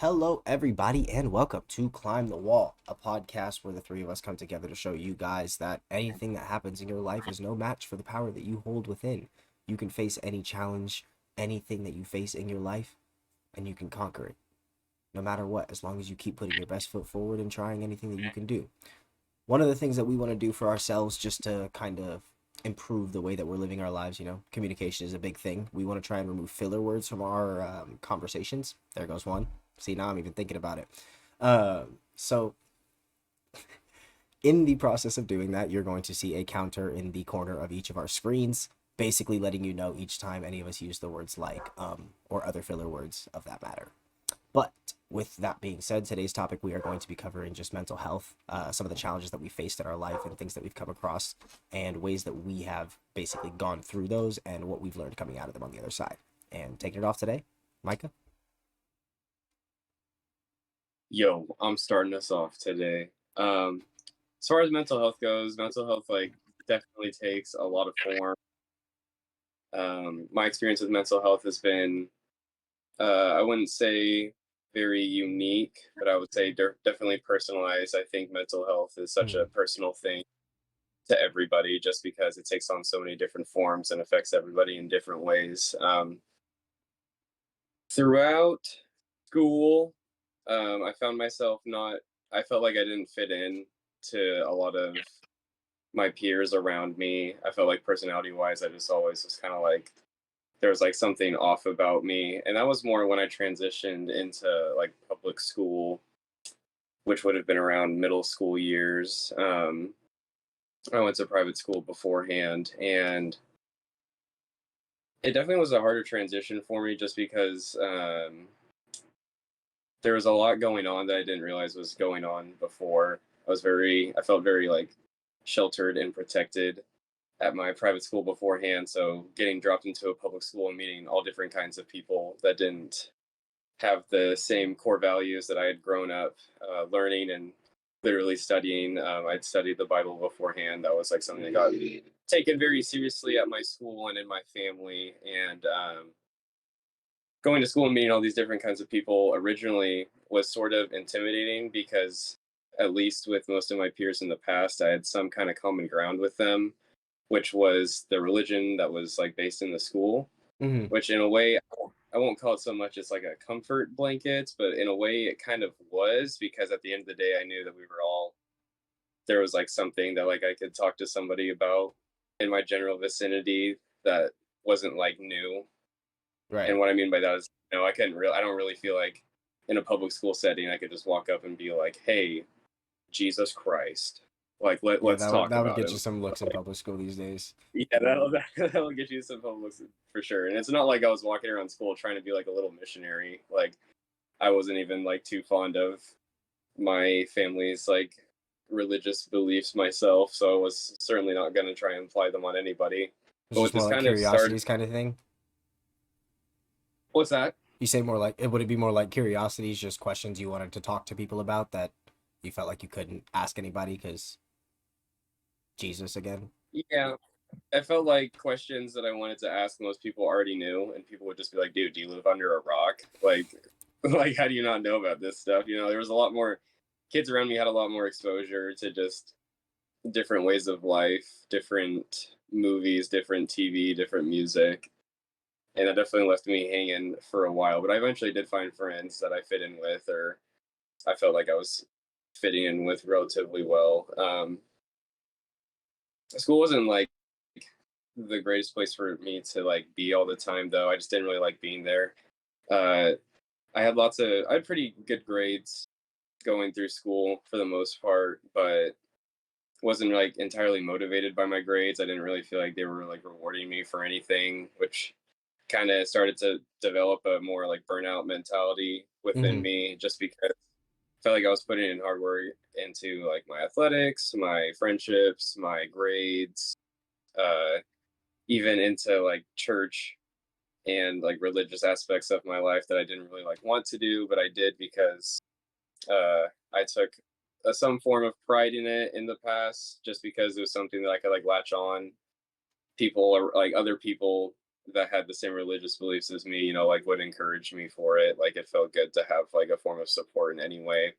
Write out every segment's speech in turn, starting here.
Hello, everybody, and welcome to Climb the Wall, a podcast where the three of us come together to show you guys that anything that happens in your life is no match for the power that you hold within. You can face any challenge, anything that you face in your life, and you can conquer it, no matter what, as long as you keep putting your best foot forward and trying anything that you can do. One of the things that we want to do for ourselves just to kind of improve the way that we're living our lives, communication is a big thing. We want to try and remove filler words from our conversations. There goes one. See, now I'm even thinking about it. So in the process of doing that, you're going to see a counter in the corner of each of our screens, basically letting you know each time any of us use the words like, or other filler words of that matter. But with that being said, today's topic, we are going to be covering just mental health, some of the challenges that we faced in our life and things that we've come across and ways that we have basically gone through those and what we've learned coming out of them on the other side. And taking it off today, Micah. Yo, I'm starting us off today. As far as mental health goes, mental health definitely takes a lot of form. My experience with mental health has been, I wouldn't say very unique, but I would say definitely personalized. I think mental health is such a personal thing to everybody, just because it takes on so many different forms and affects everybody in different ways. Throughout school, I found myself not. I felt like I didn't fit in to a lot of my peers around me. I felt like personality-wise, I just always was kind of like there was like something off about me, and that was more when I transitioned into like public school, which would have been around middle school years. I went to private school beforehand, and it definitely was a harder transition for me just because there was a lot going on that I didn't realize was going on before. I felt very like sheltered and protected at my private school beforehand. So getting dropped into a public school and meeting all different kinds of people that didn't have the same core values that I had grown up learning and literally studying. I'd studied the Bible beforehand. That was like something that got taken very seriously at my school and in my family. And going to school and meeting all these different kinds of people originally was sort of intimidating because, at least with most of my peers in the past, I had some kind of common ground with them, which was the religion that was like based in the school, which in a way, I won't call it so much as like a comfort blanket, but in a way it kind of was, because at the end of the day, I knew that there was like something that like I could talk to somebody about in my general vicinity that wasn't like new. Right. And what I mean by that is, I don't really feel like in a public school setting, I could just walk up and be like, hey, Jesus Christ. Like, Yeah, let's talk that would about get you him. some looks in public school these days. Yeah, that'll get you some public for sure. And it's not like I was walking around school trying to be like a little missionary. Like, I wasn't even like too fond of my family's like religious beliefs myself, so I was certainly not going to try and apply them on anybody. It's But what just more this like kind of started, curiosities kind of thing. what's that? You say more like it would it be more like curiosities, just questions you wanted to talk to people about that you felt like you couldn't ask anybody because Jesus again. Yeah, I felt like questions that I wanted to ask most people already knew, and people would just be like, "Dude, do you live under a rock? Like, like how do you not know about this stuff?" There was a lot more kids around me had a lot more exposure to just different ways of life, different movies, different TV, different music, and that definitely left me hanging for a while. But I eventually did find friends that I fit in with, or I felt like I was fitting in with relatively well. School wasn't like the greatest place for me to like be all the time, though. I just didn't really like being there. uh I had pretty good grades going through school for the most part, but wasn't like entirely motivated by my grades. I didn't really feel like they were like rewarding me for anything, which kind of started to develop a more like burnout mentality within Mm-hmm. me, just because I felt like I was putting in hard work into like my athletics, my friendships, my grades, uh even into like church and like religious aspects of my life that I didn't really like want to do, but I did because I took some form of pride in it in the past, just because it was something that I could like latch on. People or like other people that had the same religious beliefs as me, like would encourage me for it. Like it felt good to have like a form of support in any way.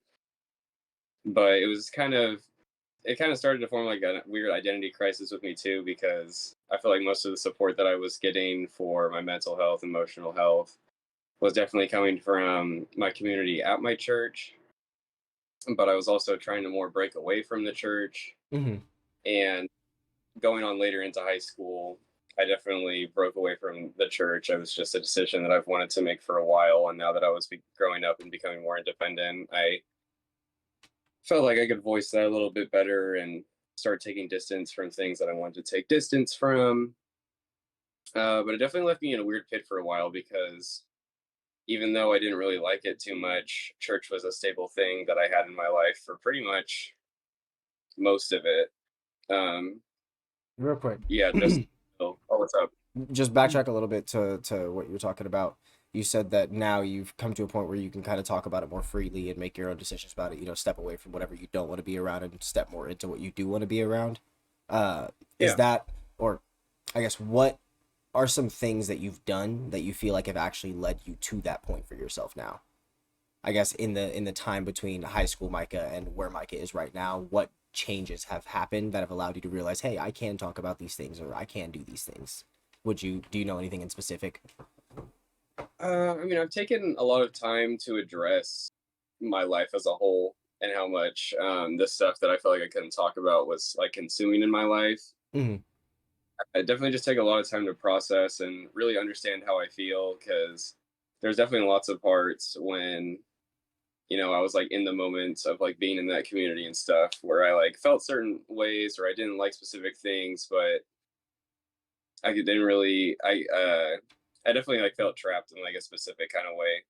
But it kind of started to form like a weird identity crisis with me too, because I feel like most of the support that I was getting for my mental health, emotional health was definitely coming from my community at my church. But I was also trying to more break away from the church. Hmm. And going on later into high school, I definitely broke away from the church. It was just a decision that I've wanted to make for a while. And now that I was growing up and becoming more independent, I felt like I could voice that a little bit better and start taking distance from things that I wanted to take distance from. But it definitely left me in a weird pit for a while because even though I didn't really like it too much, church was a stable thing that I had in my life for pretty much most of it. Um, Real quick, yeah, just what's up? just backtrack a little bit to what you were talking about. You said that now you've come to a point where you can kind of talk about it more freely and make your own decisions about it. Step away from whatever you don't want to be around and step more into what you do want to be around. Is Yeah. that, or I guess, what are some things that you've done that you feel like have actually led you to that point for yourself now? I guess in the time between high school Micah and where Micah is right now, what changes have happened that have allowed you to realize, hey, I can talk about these things or I can do these things? Do you know anything in specific? I mean, I've taken a lot of time to address my life as a whole and how much the stuff that I felt like I couldn't talk about was like consuming in my life. Hmm. I definitely just take a lot of time to process and really understand how I feel because there's definitely lots of parts when I was like in the moment of like being in that community and stuff where I like felt certain ways or I didn't like specific things, but didn't really I definitely like felt trapped in like a specific kind of way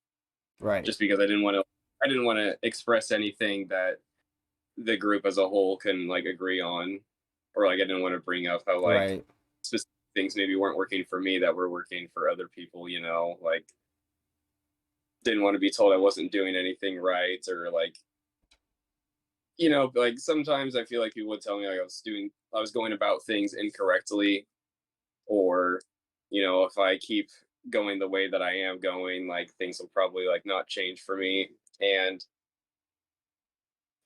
Right. just because I didn't want to express anything that the group as a whole can like agree on, or like I didn't want to bring up how like Right. specific things maybe weren't working for me that were working for other people, like didn't want to be told I wasn't doing anything right, or like like sometimes I feel like people would tell me like I was going about things incorrectly, or if I keep going the way that I am going, like things will probably like not change for me. And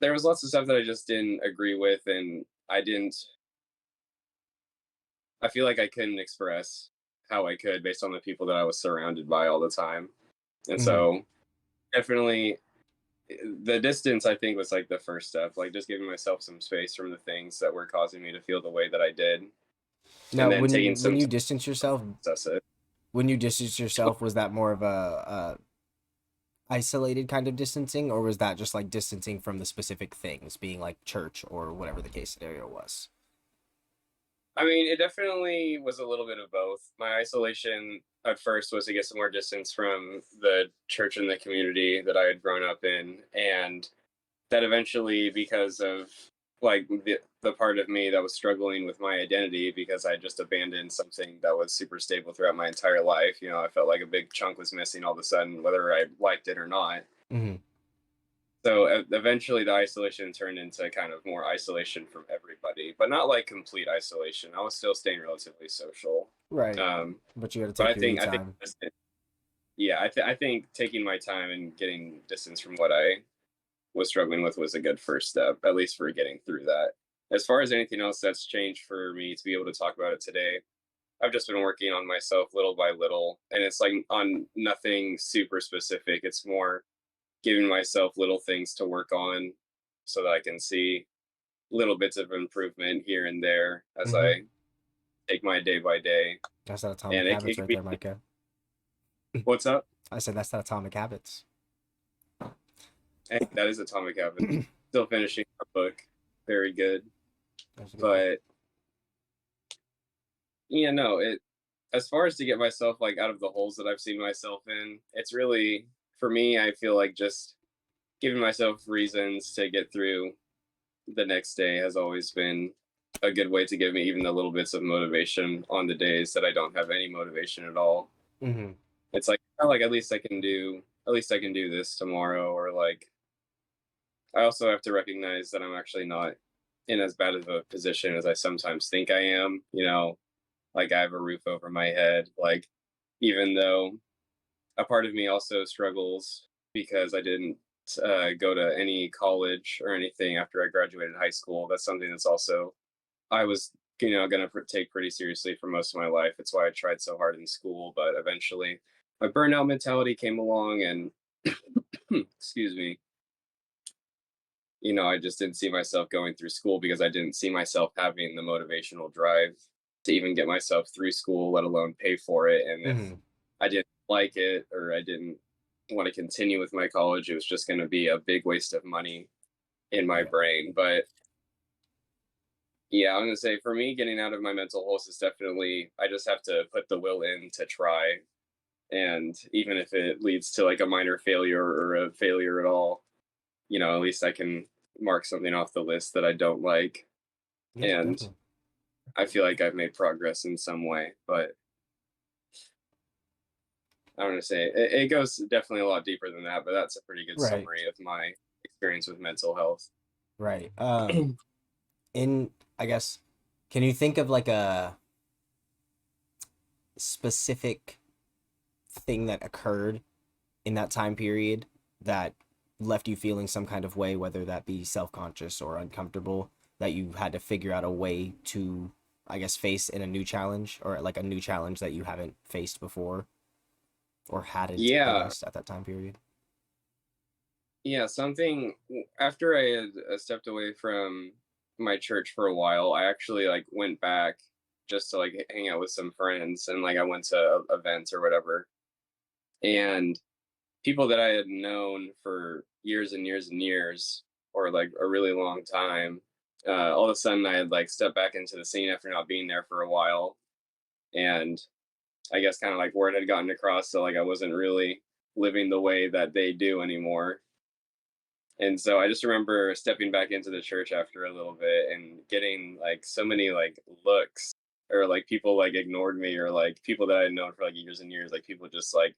there was lots of stuff that I just didn't agree with, and I feel like I couldn't express how I could based on the people that I was surrounded by all the time. And Hmm. so definitely the distance I think was like the first step, like just giving myself some space from the things that were causing me to feel the way that I did, Now, and then taking when some you time distance to yourself, process it. was that more of a isolated kind of distancing, or was that just like distancing from the specific things, being like church or whatever the case scenario was? I mean, it definitely was a little bit of both. My isolation at first was to get some more distance from the church and the community that I had grown up in, and that eventually, because of like the part of me that was struggling with my identity because I just abandoned something that was super stable throughout my entire life. I felt like a big chunk was missing all of a sudden, whether I liked it or not. Hmm. So eventually, the isolation turned into kind of more isolation from everybody, but not like complete isolation. I was still staying relatively social. Right. Um, But you got to but take your you I think, time. yeah, I think taking my time and getting distance from what I was struggling with was a good first step, at least for getting through that. As far as anything else that's changed for me to be able to talk about it today, I've just been working on myself little by little. And it's like on nothing super specific. It's more giving myself little things to work on so that I can see little bits of improvement here and there as Hmm. I take my day by day. That's that And atomic it habits could right be there, Micah. what's up? I said that's that atomic habits. Hey, that is Atomic Habits. Still finishing a book. Very good. That's a good book. But yeah, no, it as far as to get myself like out of the holes that I've seen myself in, it's really for me, I feel like just giving myself reasons to get through the next day has always been a good way to give me even the little bits of motivation on the days that I don't have any motivation at all. Hmm. It's like oh, like at least I can do this tomorrow, or like I also have to recognize that I'm actually not in as bad of a position as I sometimes think I am. like I have a roof over my head. Like, even though a part of me also struggles because I didn't go to any college or anything after I graduated high school. That's something that's also I was going to take pretty seriously for most of my life. It's why I tried so hard in school, but eventually my burnout mentality came along, and excuse me, I just didn't see myself going through school because I didn't see myself having the motivational drive to even get myself through school, let alone pay for it. And if Mm-hmm. I didn't like it, or I didn't want to continue with my college, it was just going to be a big waste of money in my Yeah. brain. But yeah, I'm going to say for me, getting out of my mental holes is definitely, I just have to put the will in to try. And even if it leads to like a minor failure or a failure at all, at least I can mark something off the list that I don't like. Yeah, And definitely. I feel like I've made progress in some way. But I don't want to say it goes definitely a lot deeper than that, but that's a pretty good Right. summary of my experience with mental health. Right. In I guess, can you think of like a specific thing that occurred in that time period that left you feeling some kind of way, whether that be self-conscious or uncomfortable, that you had to figure out a way to, I guess, face in a new challenge, or like a new challenge that you haven't faced before or hadn't, I Yeah, guess, at that time period? yeah. Something after I had stepped away from my church for a while, I actually like went back just to like hang out with some friends, and like I went to events or whatever, and people that I had known for years and years and years, or like a really long time, all of a sudden I had like stepped back into the scene after not being there for a while, and I guess kind of like word had gotten across, so like I wasn't really living the way that they do anymore. And so I just remember stepping back into the church after a little bit and getting like so many like looks, or like people like ignored me, or like people that I had known for like years and years, like people just like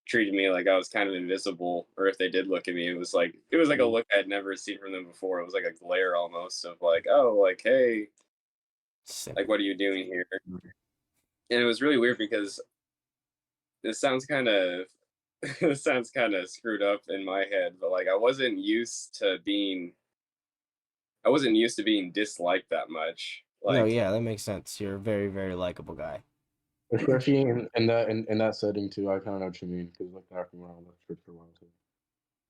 treated me like I was kind of invisible, or if they did look at me, it was like a Mm. look I'd never seen from them before. It was like a glare almost of like, oh, like, hey, like, Simple. what are you doing here? And it was really weird because this sounds kind of this sounds kind of screwed up in my head, but like I wasn't used to being disliked that much. No, Like, yeah, that makes sense. You're a very, very likable guy. Especially in that setting too. I kind of know what you mean because like after when I left church for a while too.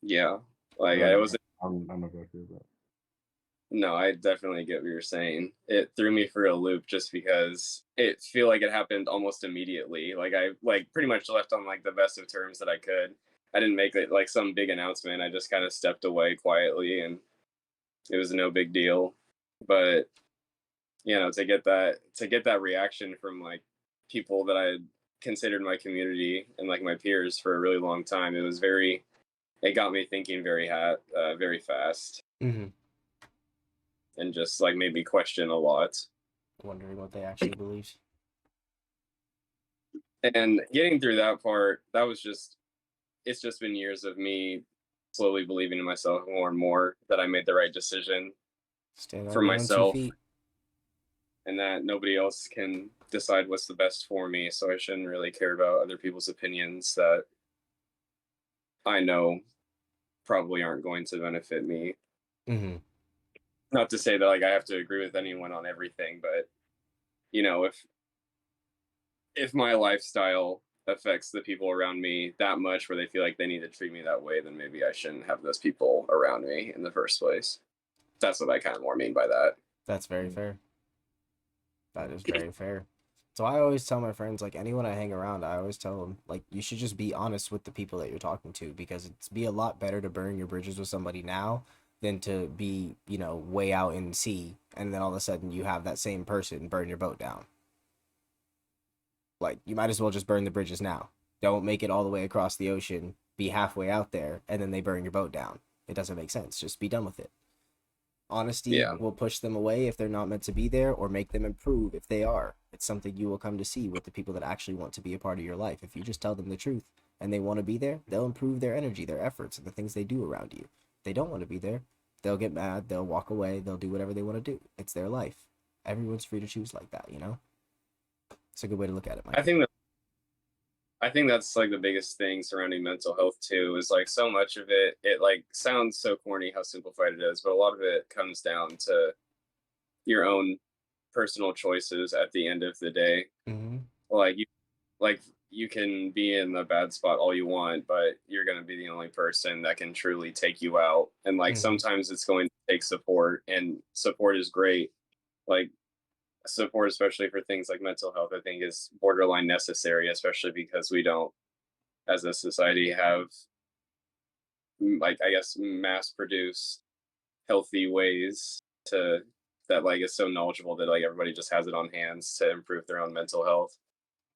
yeah, like But I wasn't. I'm not going through that. No, I definitely get what you're saying. It threw me for a loop just because it feel like it happened almost immediately. Like I like pretty much left on like the best of terms that I could. I didn't make it like some big announcement. I just kind of stepped away quietly, and it was no big deal. But to get that reaction from like people that I had considered my community and like my peers for a really long time, it got me thinking very fast, Mm-hmm. and just like made me question a lot. Wondering what they actually believe. And getting through that part, it's just been years of me slowly believing in myself more and more that I made the right decision Stand for on your own two myself, feet. and that nobody else can decide what's the best for me. So I shouldn't really care about other people's opinions that I know probably aren't going to benefit me. Mm-hmm. Not to say that like I have to agree with anyone on everything, but if my lifestyle affects the people around me that much where they feel like they need to treat me that way, then maybe I shouldn't have those people around me in the first place. That's what I kind of more mean by that. That's very fair. That is very fair. So I always tell my friends, like anyone I hang around, I always tell them, like, you should just be honest with the people that you're talking to, because it's be a lot better to burn your bridges with somebody now than to be, way out in sea, and then all of a sudden you have that same person burn your boat down. Like, you might as well just burn the bridges now. Don't make it all the way across the ocean, be halfway out there, and then they burn your boat down. It doesn't make sense. Just be done with it. Honesty Yeah. will push them away if they're not meant to be there, or make them improve if they are. It's something you will come to see with the people that actually want to be a part of your life. If you just tell them the truth and they want to be there, they'll improve their energy, their efforts, and the things they do around you. If they don't want to be there, they'll get mad, they'll walk away, they'll do whatever they want to do. It's their life. Everyone's free to choose like that, you know? It's a good way to look at it, I Michael. think that I think that's like the biggest thing surrounding mental health too, is like so much of it like sounds so corny how simplified it is, but a lot of it comes down to your own personal choices at the end of the day. Hmm. Like like you can be in a bad spot all you want, but you're going to be the only person that can truly take you out. And like Hmm. sometimes it's going to take support, and support is great. Like support, especially for things like mental health, I think is borderline necessary, especially because we don't, as a society, have like I guess mass produced healthy ways to that like is so knowledgeable that like everybody just has it on hands to improve their own mental health.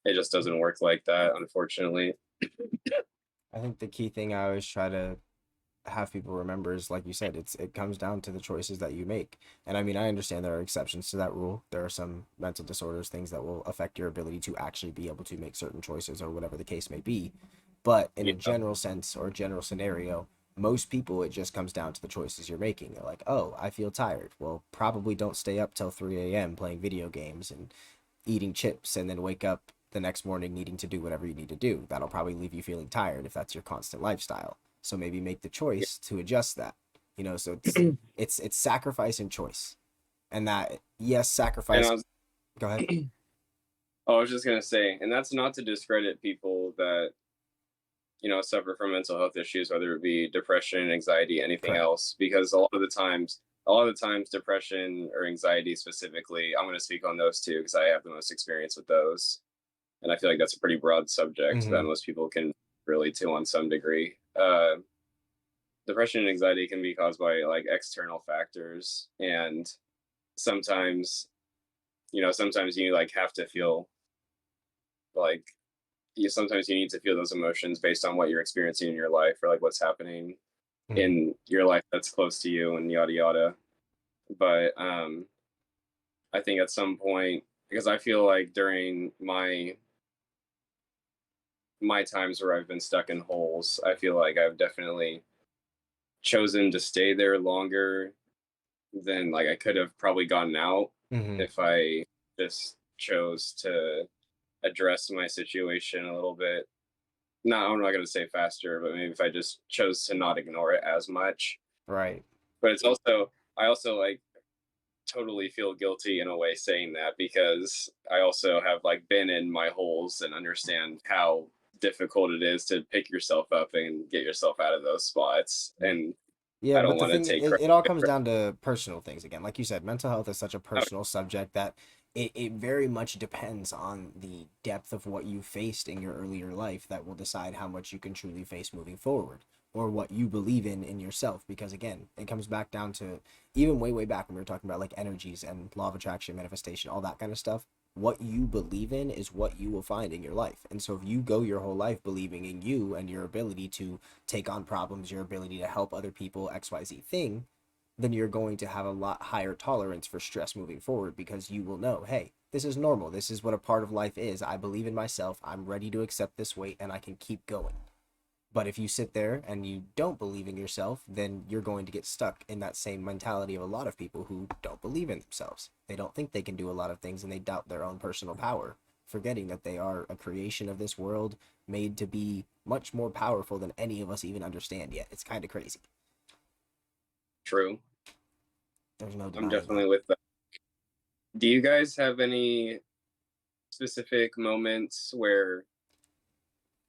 It just doesn't work like that, unfortunately. I think the key thing I always try to have people remember is, like you said, it comes down to the choices that you make. And I mean, I understand there are exceptions to that rule. There are some mental disorders, things that will affect your ability to actually be able to make certain choices or whatever the case may be. But in a Yeah, general sense or a general scenario, most people, it just comes down to the choices you're making. They're like, oh, I feel tired. Well, probably don't stay up till 3 a.m. playing video games and eating chips and then wake up the next morning needing to do whatever you need to do. That'll probably leave you feeling tired if that's your constant lifestyle. So maybe make the yeah. choice to adjust that. So it's sacrifice and choice. And that, yes, And sacrifice. Go ahead. I was just gonna say, and that's not to discredit people that suffer from mental health issues, whether it be depression, anxiety, anything Correct. else, because a lot of the times, depression or anxiety specifically, I'm going to speak on those two because I have the most experience with those, and I feel like that's a pretty broad subject that Mm-hmm. most people can relate to on some degree. Depression and anxiety can be caused by like external factors, and sometimes sometimes you like have to feel like sometimes you need to feel those emotions based on what you're experiencing in your life or like what's happening Mm-hmm. in your life that's close to you and yada yada. But I think at some point, because I feel like during my times where I've been stuck in holes, I feel like I've definitely chosen to stay there longer than like I could have probably gotten out Mm-hmm. if I just chose to address my situation a little bit. No, I'm not going to say faster, but maybe if I just chose to not ignore it as much. Right. But it's also, I also like totally feel guilty in a way saying that because I also have like been in my holes and understand how difficult it is to pick yourself up and get yourself out of those spots. And Yeah, I but don't the want to thing, take it all credit comes for down to personal things again. Like you said, mental health is such a it. personal subject that it very much depends on the depth of what you faced in your earlier life that will decide how much you can truly face moving forward or what you believe in yourself. Because again, it comes back down to even way, way back when we were talking about like energies and law of attraction, manifestation, all that kind of stuff. What you believe in is what you will find in your life. And so if you go your whole life believing in you and your ability to take on problems, your ability to help other people, XYZ thing, then you're going to have a lot higher tolerance for stress moving forward because you will know, hey, this is normal. This is what a part of life is. I believe in myself. I'm ready to accept this weight and I can keep going. But if you sit there and you don't believe in yourself, then you're going to get stuck in that same mentality of a lot of people who don't believe in themselves. They don't think they can do a lot of things and they doubt their own personal power, forgetting that they are a creation of this world made to be much more powerful than any of us even understand yet. It's kind of crazy. True. There's no I'm denying that. definitely with that. Do you guys have any specific moments where,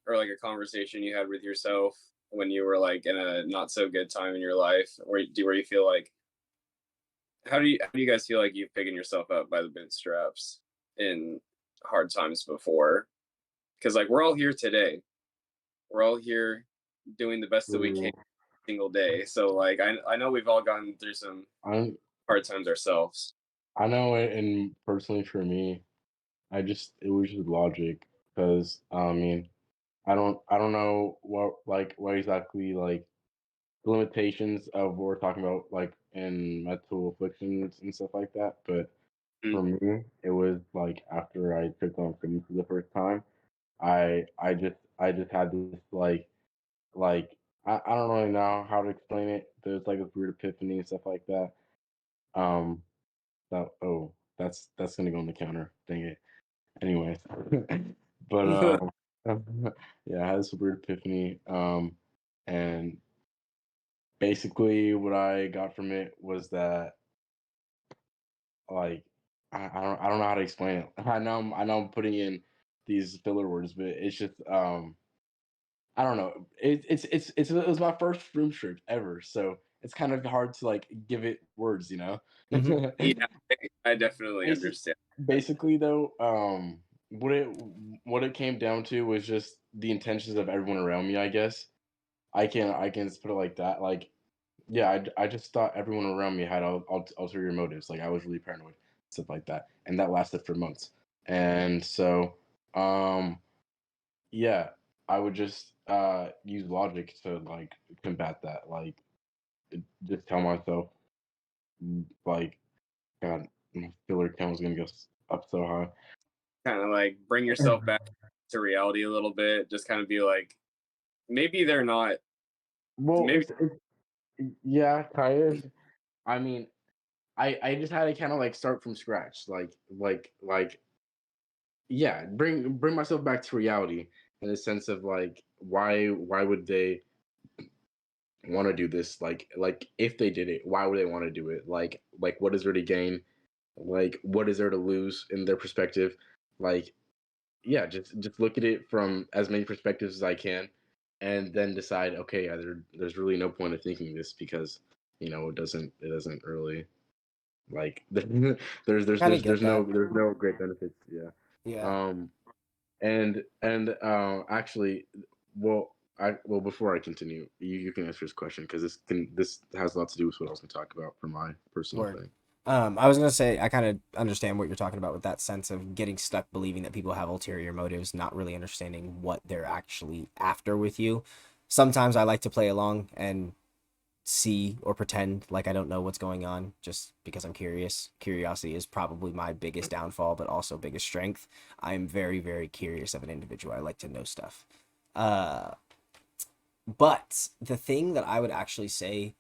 or like a conversation you had with yourself when you were like in a not so good time in your life, where you feel like, how do you guys feel like you've picking yourself up by the bootstraps in hard times before? Because like we're all here today, we're all here doing the best that we can True. single day. So like I know we've all gone through some I hard times ourselves. I know, and personally for me, it was just logic because I mean I don't know what exactly like the limitations of what we're talking about like in mental afflictions and stuff like that, but Mm. for me it was like after I took on fitness for the first time, I just had this like I don't really know how to explain it. There's like a weird epiphany and stuff like that. Um that oh that's gonna go on the counter. Dang it. Anyways, but yeah, I had this weird epiphany. And basically, what I got from it was that like I don't know how to explain it. I know I'm putting in these filler words, but it's just I don't know. It was my first room trip ever, so it's kind of hard to like give it words, you know. Hmm. Yeah, I definitely Basic, understand. basically though, what it came down to was just the intentions of everyone around me. I guess I can just put it like that. Like, yeah, I just thought everyone around me had ulterior motives. Like I was really paranoid, stuff like that, and that lasted for months. And so, um, yeah, I would just use logic to like combat that. Like, just tell myself, like, God, my filler count was gonna go up so high. Kind of like bring yourself back to reality a little bit. Just kind of be like, maybe they're not. Well, Maybe it's yeah, kind of. I mean, I just had to kind of like start from scratch, like yeah, bring myself back to reality in the sense of like why would they want to do this? Like if they did it, why would they want to do it? Like what is there to gain? Like what is there to lose in their perspective? Like yeah, just look at it from as many perspectives as I can, and then decide. Okay, yeah, there's really no point of thinking this because it doesn't really like Kind of get that. there's no great benefits. Yeah. Yeah. Um. And actually, well before I continue, you can answer this question because this has a lot to do with what I was going to talk about for my personal Word. thing. I was gonna say I kind of understand what you're talking about with that sense of getting stuck believing that people have ulterior motives, not really understanding what they're actually after with you. Sometimes I like to play along and see or pretend like I don't know what's going on just because I'm curious. Curiosity is probably my biggest downfall, but also biggest strength. I am very, very curious of an individual. I like to know stuff. Uh, but the thing that I would actually say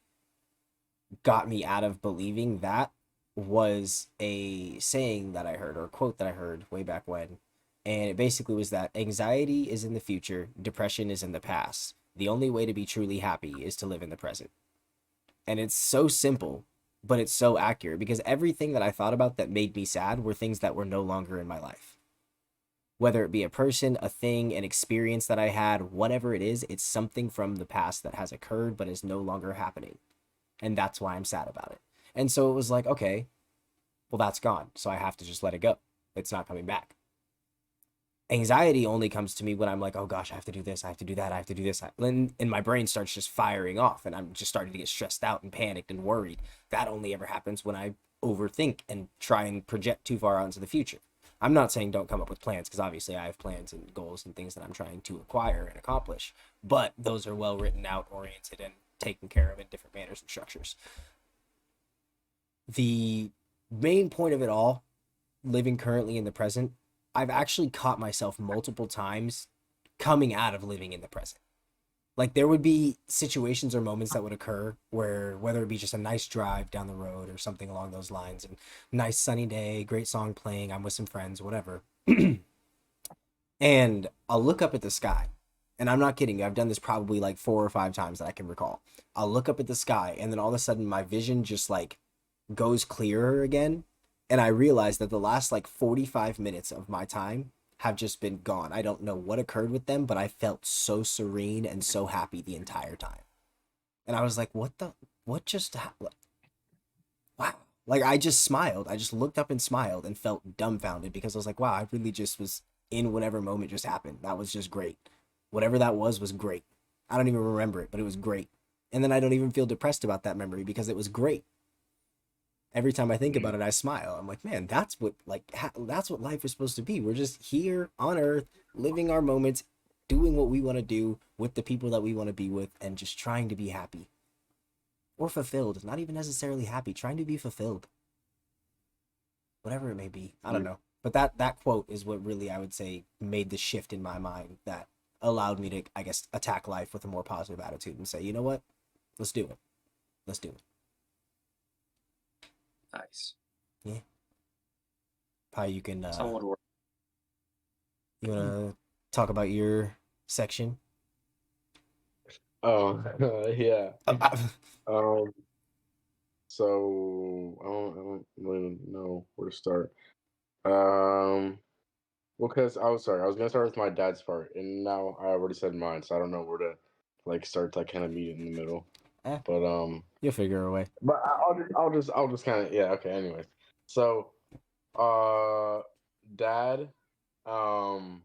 got me out of believing that was a saying that I heard or a quote that I heard way back when. And it basically was that anxiety is in the future, depression is in the past. The only way to be truly happy is to live in the present. And it's so simple, but it's so accurate because everything that I thought about that made me sad were things that were no longer in my life. Whether it be a person, a thing, an experience that I had, whatever it is, it's something from the past that has occurred but is no longer happening. And that's why I'm sad about it. And so it was like, okay, well, that's gone. So I have to just let it go. It's not coming back. Anxiety only comes to me when I'm like, oh gosh, I have to do this, I have to do that, I have to do this. And my brain starts just firing off and I'm just starting to get stressed out and panicked and worried. That only ever happens when I overthink and try and project too far out into the future. I'm not saying don't come up with plans because obviously I have plans and goals and things that I'm trying to acquire and accomplish, but those are well written out, oriented, and taken care of in different manners and structures. The main point of it all, living currently in the present, I've actually caught myself multiple times coming out of living in the present. Like there would be situations or moments that would occur where whether it be just a nice drive down the road or something along those lines and nice sunny day, great song playing, I'm with some friends, whatever. And I'll look up at the sky. And I'm not kidding you. I've done this probably like 4 or 5 times that I can recall. I'll look up at the sky and then all of a sudden my vision just like goes clearer again. And I realize that the last like 45 minutes of my time have just been gone. I don't know what occurred with them, but I felt so serene and so happy the entire time. And I was like, what just happened? Wow. Like I just smiled. I just looked up and smiled and felt dumbfounded because I was like, wow, I really just was in whatever moment just happened. That was just great. Whatever that was great. I don't even remember it, but it was great. And then I don't even feel depressed about that memory because it was great. Every time I think about it, I smile. I'm like, man, that's what that's what life is supposed to be. We're just here on earth, living our moments, doing what we want to do with the people that we want to be with and just trying to be happy or fulfilled, not even necessarily happy, trying to be fulfilled, whatever it may be. I don't know. But that quote is what really I would say made the shift in my mind that allowed me to, I guess, attack life with a more positive attitude and say, you know what? Let's do it. Let's do it. nice. Yeah. How you can Someone would work. You wanna talk about your section? Oh, yeah. Uh, Um, so I don't really know where to start. Um, well, because I was sorry, I was gonna start with my dad's part, and now I already said mine, so I don't know where to like start to kind of meet in the middle. eh, But you'll figure a way. I'll just kind of yeah. Okay. Anyways, so uh, dad, um,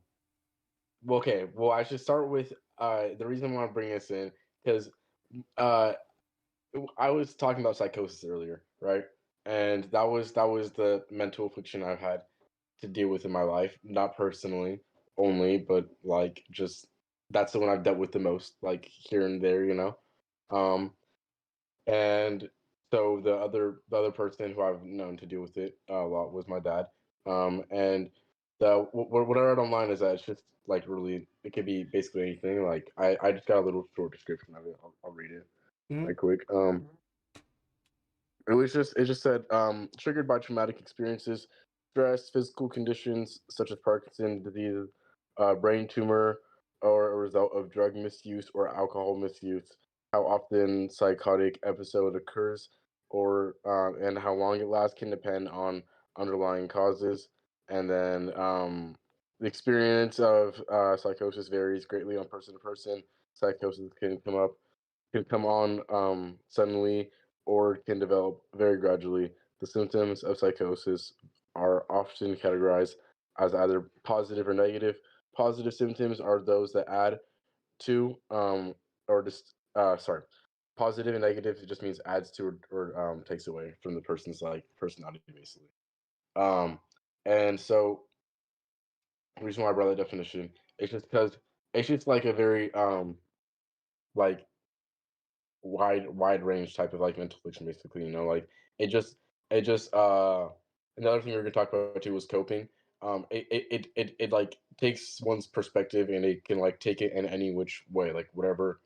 well, okay. Well, I should start with the reason I want to bring this in because uh I was talking about psychosis earlier, right? And that was the mental affliction I've had to deal with in my life, not personally only, but like just that's the one I've dealt with the most, like here and there, you know. Um, and so the other person who I've known to deal with it a lot was my dad. And what I read online is that it's just like really it could be basically anything. Like I just got a little short description of it. I'll read it Mhm. right quick. It just said triggered by traumatic experiences, stress, physical conditions such as Parkinson's disease, brain tumor, or a result of drug misuse or alcohol misuse. How often psychotic episode occurs, or and how long it lasts can depend on underlying causes. And then the experience of psychosis varies greatly on person to person. Psychosis can come on suddenly or can develop very gradually. The symptoms of psychosis are often categorized as either positive or negative. Positive symptoms are those that add to or just sorry. Positive and negative it just means adds to or takes away from the person's like personality basically. Um and so the reason why I brought that definition is just because it's just like a very like wide range type of like mental fiction basically, you know, like it just another thing we are gonna talk about too was coping. It like takes one's perspective and it can like take it in any which way, like whatever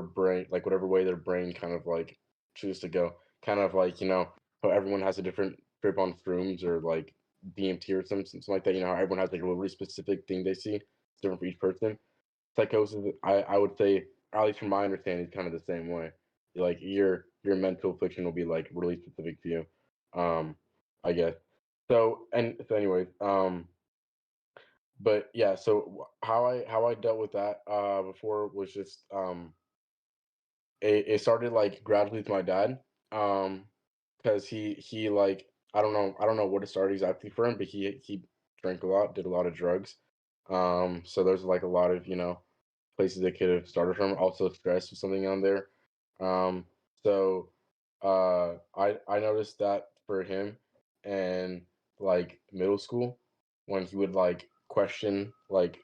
brain like whatever way their brain kind of like choose to go. Kind of like, you know, how everyone has a different trip on shrooms or like DMT or something like that, you know, how everyone has like a really specific thing they see. It's different for each person. Psychosis, I would say, at least from my understanding, is kind of the same way. Like your mental affliction will be like really specific to you, um, I guess. So anyways, but yeah. So how I dealt with that before was just it started like gradually with my dad, um, because he like I don't know what it started exactly for him, but he drank a lot, did a lot of drugs, so there's like a lot of, you know, places they could have started from. Also, stress was something on there. Um, so I noticed that for him, and like middle school, when he would like question like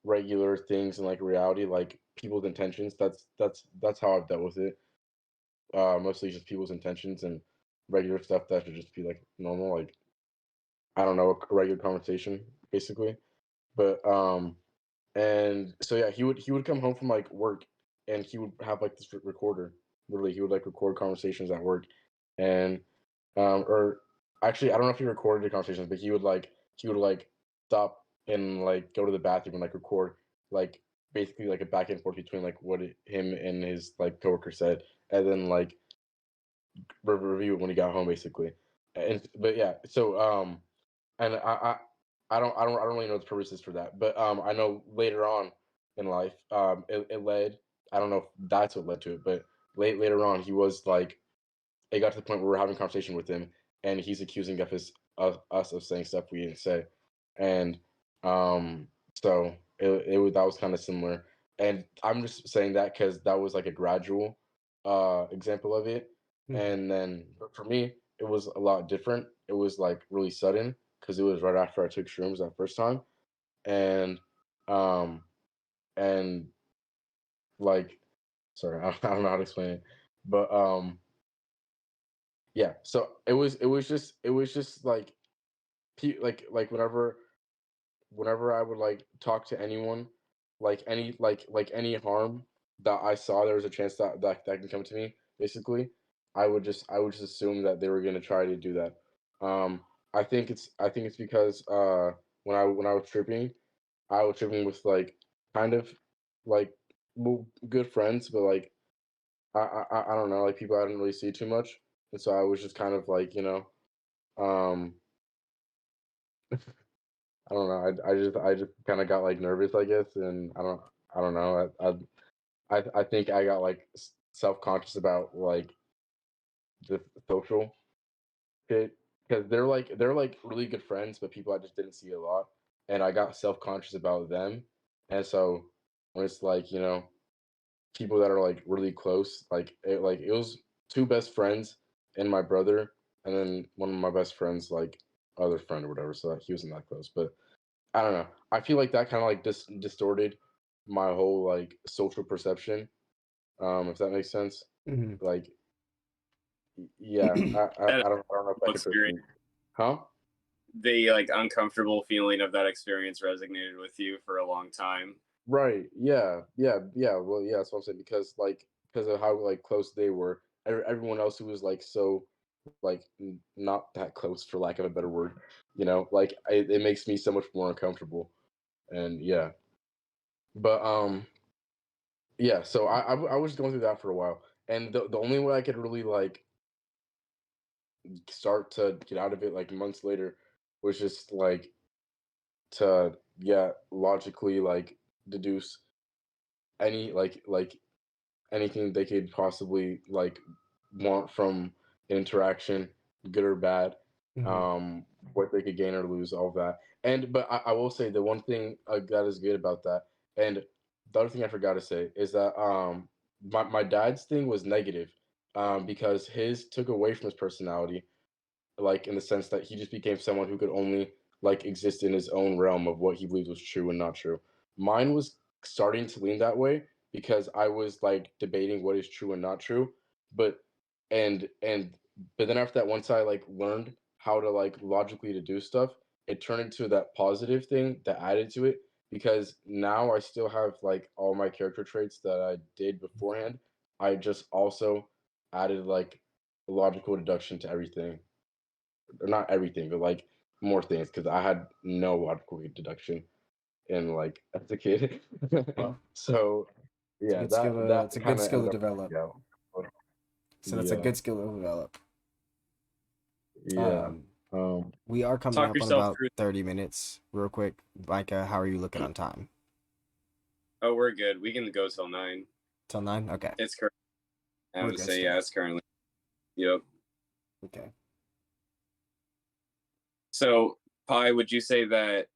regular things and like reality, like people's intentions. That's how I've dealt with it. Mostly just people's intentions and regular stuff that should just be like normal, like I don't know, a regular conversation, basically. But and so yeah, he would come home from like work, and he would have like this recorder. Literally, he would like record conversations at work, and or actually, I don't know if he recorded the conversations, but he would like stop and like go to the bathroom and like record like basically like a back and forth between like him and his like coworker said, and then like review it when he got home, basically. And but yeah, so and I don't really know the purposes for that, but I know later on in life, it led. I don't know if that's what led to it, but later on, he was like, it got to the point where we're having a conversation with him, and he's accusing of us of saying stuff we didn't say, and so that was kind of similar, and I'm just saying that because that was like a gradual example of it, Mhm. and then but for me, it was a lot different. It was like really sudden because it was right after I took shrooms that first time, and um and like sorry, I don't know how to explain it, but yeah. So it was just like like whenever I would like talk to anyone, like any harm that I saw there was a chance that can come to me, basically, I would just assume that they were gonna try to do that. Um I think it's because when I was tripping, I was living with like kind of like good friends, but like I don't know, like people I didn't really see too much, and so I was just kind of like um I don't know, I just kind of got like nervous, I guess, and I don't know, I think I got like self conscious about like just social shit because they're like really good friends, but people I just didn't see a lot, and I got self conscious about them, and so when it's like people that are like really close, like it was two best friends and my brother, and then one of my best friends like other friend or whatever, so he wasn't that close, but I don't know. I feel like that kind of like distorted my whole like social perception, if that makes sense. Mhm. Like, yeah, That I don't know if I could experience, proceed. Huh? the like uncomfortable feeling of that experience resonated with you for a long time. Right. Yeah. Yeah. Yeah. Well, yeah. That's what I'm saying because of how like close they were. Everyone else who was like so like not that close, for lack of a better word, like it makes me so much more uncomfortable. And yeah, but yeah. So I was going through that for a while, and the only way I could really like start to get out of it like months later was just like to logically like deduce any like anything they could possibly like want from interaction, good or bad, Mhm. um, what they could gain or lose, all of that. And but I will say the one thing that is good about that, and the other thing I forgot to say is that my dad's thing was negative, because his took away from his personality, like in the sense that he just became someone who could only like exist in his own realm of what he believed was true and not true. Mine was starting to lean that way because I was like debating what is true and not true, but and but then after that, once I like learned how to like logically to do stuff, it turned into that positive thing that added to it, because now I still have like all my character traits that I did beforehand. I just also added like logical deduction to everything, or not everything, but like more things, because I had no logical deduction in like as a kid. Well, So it's a yeah, good skill to that it's a good kind of skill ended to up develop. working out. But So that's a yeah, good skill to develop. yeah. Um, Um, we are coming Talk up on yourself about through. 30 minutes. Real quick, Micah, how are you looking on time? Oh, we're good. We can go till 9. Till 9? Okay. It's current. I We're would good say yeah. still. It's currently. Yep. Okay. So, Pi, would you say that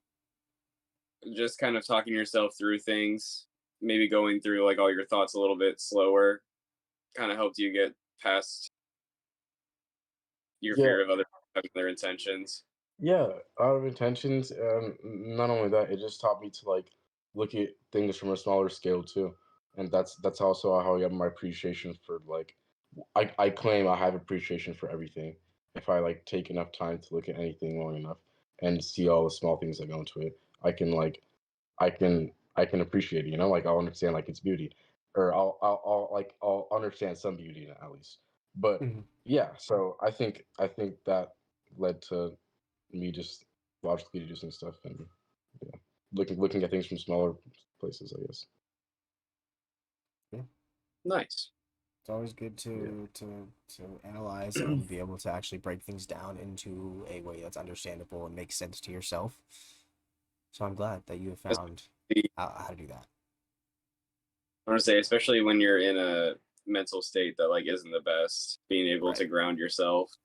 just kind of talking yourself through things, maybe going through like all your thoughts a little bit slower, kind of helped you get past your yeah, fear of other having their intentions? yeah. Out of intentions, not only that, it just taught me to like look at things from a smaller scale too, and that's also how I got my appreciation for like I claim I have appreciation for everything if I like take enough time to look at anything long enough and see all the small things that go into it. I can like I can appreciate it, like I'll understand like its beauty, or I'll understand some beauty in it at least. But Mhm. yeah, so I think that led to me just logically deducing stuff, and yeah, looking at things from smaller places, I guess. Yeah. Nice. It's always good Yeah. to analyze and be able to actually break things down into a way that's understandable and makes sense to yourself. So I'm glad that you have found Especially, how to do that. I want to say, especially when you're in a mental state that like isn't the best, being able Right. to ground yourself,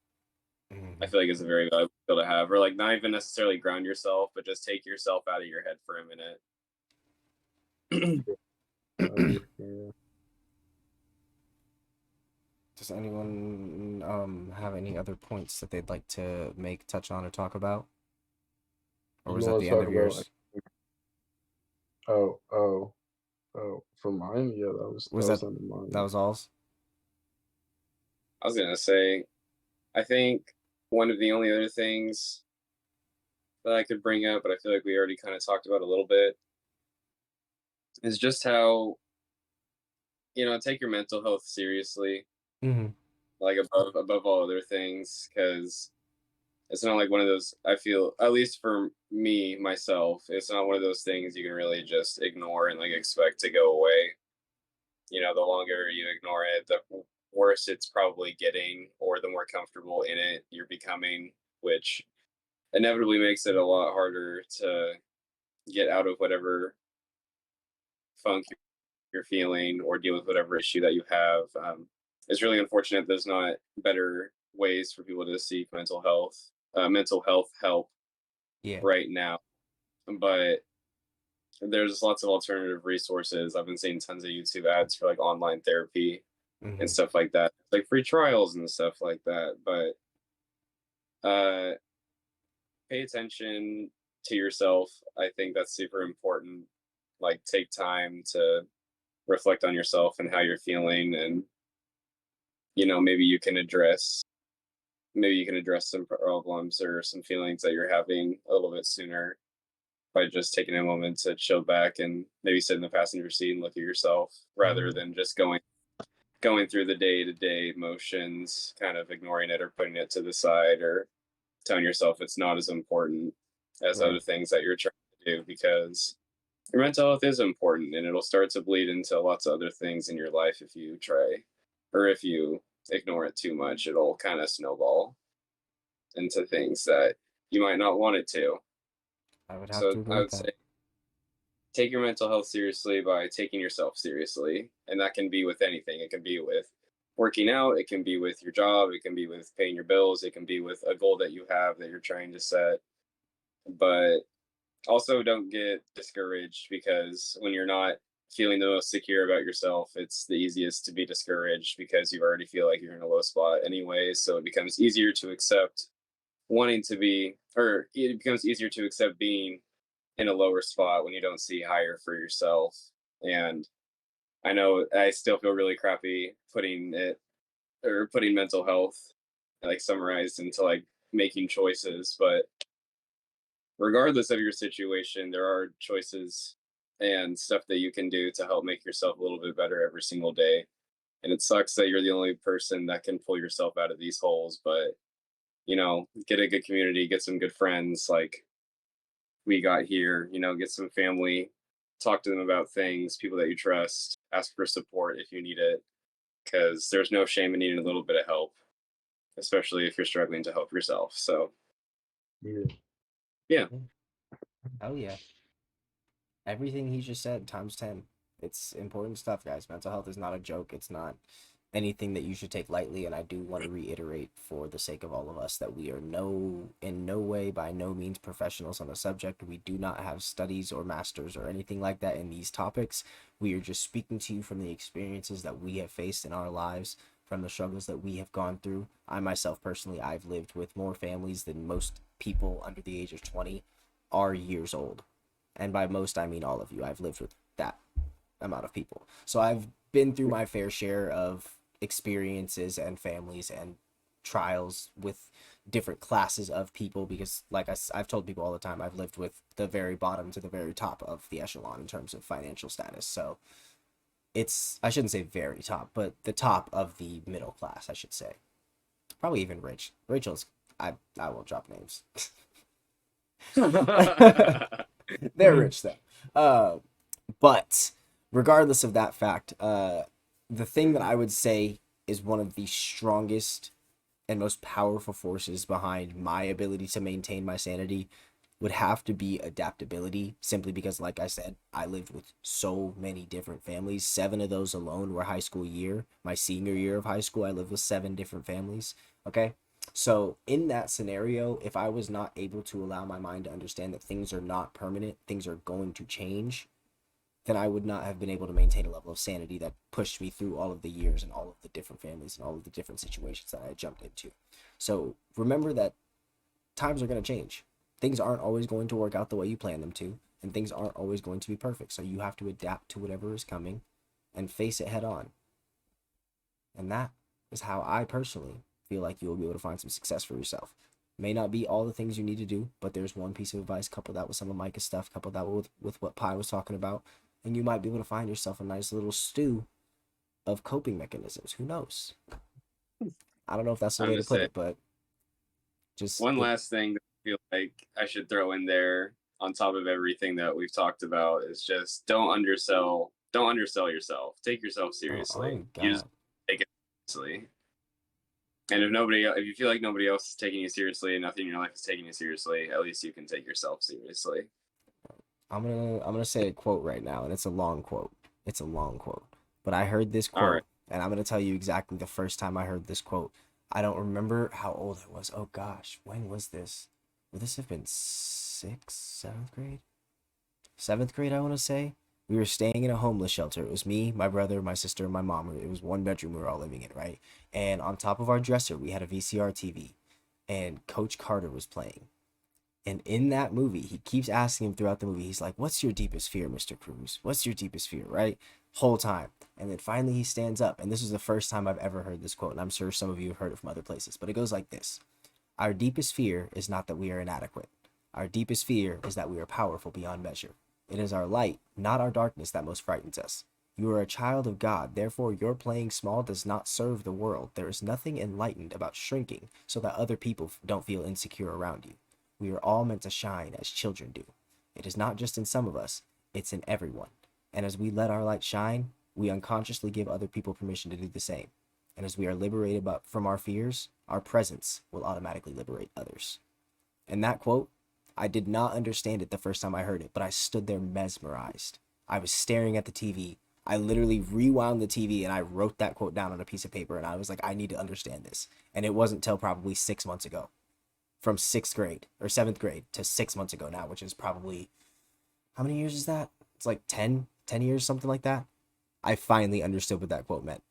I Hmm. feel like is a very valuable skill to have. Or like not even necessarily ground yourself, but just take yourself out of your head for a minute. I understand. Does anyone have any other points that they'd like to make, touch on, or talk about? Or was You that want the to end talk of about? yours? Oh, for mine, yeah, that was Was that that was under mine. that was all's? I was gonna say, I think one of the only other things that I could bring up, but I feel like we already kind of talked about a little bit, is just how take your mental health seriously, Mm-hmm. like above all other things, because it's not like one of those. I feel, at least myself, it's not one of those things you can really just ignore and like expect to go away. The longer you ignore it, the worse it's probably getting, or the more comfortable in it you're becoming, which inevitably makes it a lot harder to get out of whatever funk you're feeling or deal with whatever issue that you have. It's really unfortunate there's not better ways for people to seek mental health help Yeah. right now. But there's lots of alternative resources. I've been seeing tons of YouTube ads for like online therapy and Hmm. stuff like that, like free trials and stuff like that. But pay attention to yourself. I think that's super important. Like, take time to reflect on yourself and how you're feeling, and maybe you can address some problems or some feelings that you're having a little bit sooner by just taking a moment to chill back and maybe sit in the passenger seat and look at yourself rather Hmm. than just going through the day-to-day motions, kind of ignoring it or putting it to the side, or telling yourself it's not as important as other Right. things that you're trying to do, because your mental health is important and it'll start to bleed into lots of other things in your life if you try, or if you ignore it too much, it'll kind of snowball into things that you might not want it to. I would have So to agree I with would that. say take your mental health seriously by taking yourself seriously. And that can be with anything. It can be with working out, it can be with your job, it can be with paying your bills, it can be with a goal that you have that you're trying to set. But also, don't get discouraged, because when you're not feeling the most secure about yourself, it's the easiest to be discouraged because you already feel like you're in a low spot anyway. So it becomes easier to accept it becomes easier to accept being in a lower spot when you don't see higher for yourself. And I know I still feel really crappy putting mental health like summarized into like making choices, but regardless of your situation, there are choices and stuff that you can do to help make yourself a little bit better every single day. And it sucks that you're the only person that can pull yourself out of these holes, but get a good community, get some good friends like we got here, get some family, talk to them about things, people that you trust, ask for support if you need it, because there's no shame in needing a little bit of help, especially if you're struggling to help yourself. So, Yeah. yeah, Yeah. Oh yeah. Everything he just said times 10. It's important stuff, guys. Mental health is not a joke. It's not anything that you should take lightly, and I do want to reiterate for the sake of all of us that we are in no way, by no means, professionals on the subject. We do not have studies or masters or anything like that in these topics. We are just speaking to you from the experiences that we have faced in our lives, from the struggles that we have gone through. I myself personally, I've lived with more families than most people under the age of 20 are years old. And by most, I mean all of you. I've lived with that amount of people. So I've been through my fair share of experiences and families and trials with different classes of people, because like I've told people all the time, I've lived with the very bottom to the very top of the echelon in terms of financial status. So it's, I shouldn't say very top, but the top of the middle class, I should say. Probably even rich. Rachel's, I won't drop names. They're rich though. But regardless of that fact, the thing that I would say is one of the strongest and most powerful forces behind my ability to maintain my sanity would have to be adaptability, simply because, like I said, I lived with so many different families. 7 of those alone were high school year. My senior year of high school, I lived with 7 different families. Okay. So, in that scenario, if I was not able to allow my mind to understand that things are not permanent, things are going to change, then I would not have been able to maintain a level of sanity that pushed me through all of the years and all of the different families and all of the different situations that I jumped into. So remember that times are going to change. Things aren't always going to work out the way you plan them to, and things aren't always going to be perfect. So you have to adapt to whatever is coming and face it head on. And that is how I personally feel like you will be able to find some success for yourself. May not be all the things you need to do, but there's one piece of advice, couple that with some of Micah's stuff, couple that with what Pi was talking about, and you might be able to find yourself a nice little stew of coping mechanisms. Who knows? I don't know if that's the I'm way to just put saying. it, but just One it. last thing feel like I should throw in there on top of everything that we've talked about is just don't undersell yourself. Take yourself Oh seriously. You just God. take it seriously. And if you feel like nobody else is taking you seriously and nothing in your life is taking you seriously, at least you can take yourself seriously. I'm gonna say a quote right now, and it's a long quote. It's a long quote. But I heard this All right. quote, and I'm gonna tell you exactly the first time I heard this quote. I don't remember how old I was. Oh gosh, when was this? Would this have been sixth, seventh grade? Seventh grade, I want to say. We were staying in a homeless shelter. It was me, my brother, my sister, and my mom. It was one bedroom we were all living in, right? And on top of our dresser, we had a VCR TV, and Coach Carter was playing. And in that movie, he keeps asking him throughout the movie, he's like, "What's your deepest fear, Mr. Cruz? What's your deepest fear?" Right? Whole time. And then finally he stands up. And this is the first time I've ever heard this quote. And I'm sure some of you have heard it from other places. But it goes like this: Our deepest fear is not that we are inadequate. Our deepest fear is that we are powerful beyond measure. It is our light, not our darkness, that most frightens us. You are a child of God, therefore your playing small does not serve the world. There is nothing enlightened about shrinking so that other people don't feel insecure around you. We are all meant to shine as children do. It is not just in some of us, it's in everyone. And as we let our light shine, we unconsciously give other people permission to do the same. And as we are liberated from our fears, our presence will automatically liberate others. And that quote, I did not understand it the first time I heard it, but I stood there mesmerized. I was staring at the TV. I literally rewound the TV and I wrote that quote down on a piece of paper, and I was like, I need to understand this. And it wasn't till probably 6 months ago, from sixth grade or seventh grade to 6 months ago now, which is probably, how many years is that? It's like 10 years, something like that. I finally understood what that quote meant.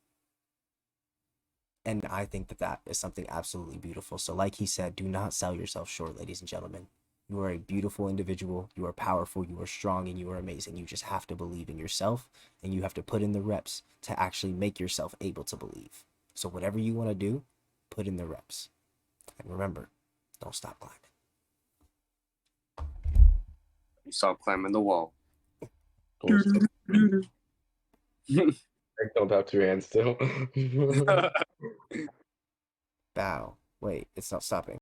And I think that that is something absolutely beautiful. So, like he said, do not sell yourself short, ladies and gentlemen. You are a beautiful individual. You are powerful. You are strong, and you are amazing. You just have to believe in yourself, and you have to put in the reps to actually make yourself able to believe. So, whatever you want to do, put in the reps. And remember, don't stop climbing. You stop climbing the wall. Don't stop. Don't have two hands still. Bow. Wait, it's not stopping.